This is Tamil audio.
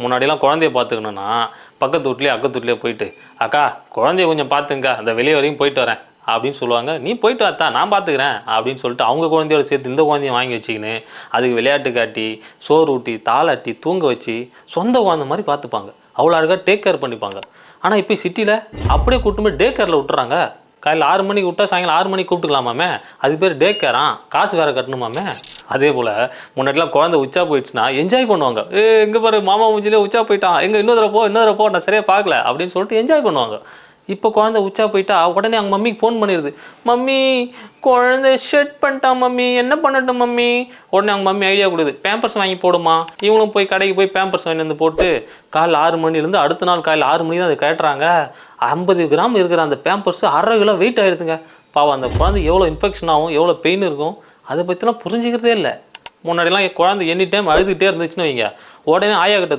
முன்னாடிலாம் குழந்தைய பார்த்துக்கணுன்னா பக்கத்து வீட்லேயே அக்கத்து வீட்லேயே போயிட்டு அக்கா குழந்தைய கொஞ்சம் பார்த்துங்க அந்த வெளியே வரையும் போயிட்டு வரேன் அப்படின்னு சொல்லுவாங்க. நீ போயிட்டு வாத்தா நான் பார்த்துக்கிறேன் அப்படின்னு சொல்லிட்டு அவங்க குழந்தையோட சேர்த்து இந்த குழந்தைய வாங்கி வச்சுக்கின்னு அதுக்கு விளையாட்டு காட்டி சோறு ஊட்டி தாளாட்டி தூங்க வச்சு சொந்த குழந்தை மாதிரி பார்த்துப்பாங்க. அவ்வளோ அழகாக டேக் கேர் பண்ணிப்பாங்க. ஆனால் இப்போ சிட்டியில் அப்படியே கூப்பிட்டு போய் டே கேரில் விட்டுறாங்க. காலையில் 6 மணிக்கு விட்டா சாயங்காலம் 6 மணிக்கு கூப்பிட்டுக்கலாமாமே, அது பேர் டே கேரான், காசு வேறு கட்டணுமாமே. அதே போல் முன்னாடிலாம் குழந்தை உச்சா போயிடுச்சுன்னா என்ஜாய் பண்ணுவாங்க. எங்கே பாரு மாமா மூஞ்சிலே உச்சா போயிட்டான், எங்கே இன்னொரு போ நான் சரியாக பார்க்கல அப்படின்னு சொல்லிட்டு என்ஜாய் பண்ணுவாங்க. இப்போ குழந்தை உச்சா போயிட்டா உடனே அவங்க மம்மிக்கு ஃபோன் பண்ணிடுது. மம்மி குழந்தை ஷெட் பண்ணிட்டான் மம்மி, என்ன பண்ணட்டும் மம்மி? உடனே அவங்க மம்மி ஐடியா கொடுக்குது, பேம்பர்ஸ் வாங்கி போடுமா. இவங்களும் போய் கடைக்கு போய் பேம்பர்ஸ் வாங்கி வந்து போட்டு காலைல 6 மணிலேருந்து அடுத்த நாள் காலையில் 6 மணி தான் அதை கேட்டுறாங்க. 50 கிராம் இருக்கிற அந்த பேம்பர்ஸ் 1/2 கிலோ வெயிட் ஆகிடுதுங்க. பாவம் அந்த குழந்தை எவ்வளோ இன்ஃபெக்ஷன் ஆகும், எவ்வளோ பெயின் இருக்கும், அதை பற்றிலாம் புரிஞ்சிக்கிறதே இல்லை. முன்னாடிலாம் குழந்தை எனி டைம் அழுதுகிட்டே இருந்துச்சுன்னு வைங்க, உடனே ஆயா கிட்ட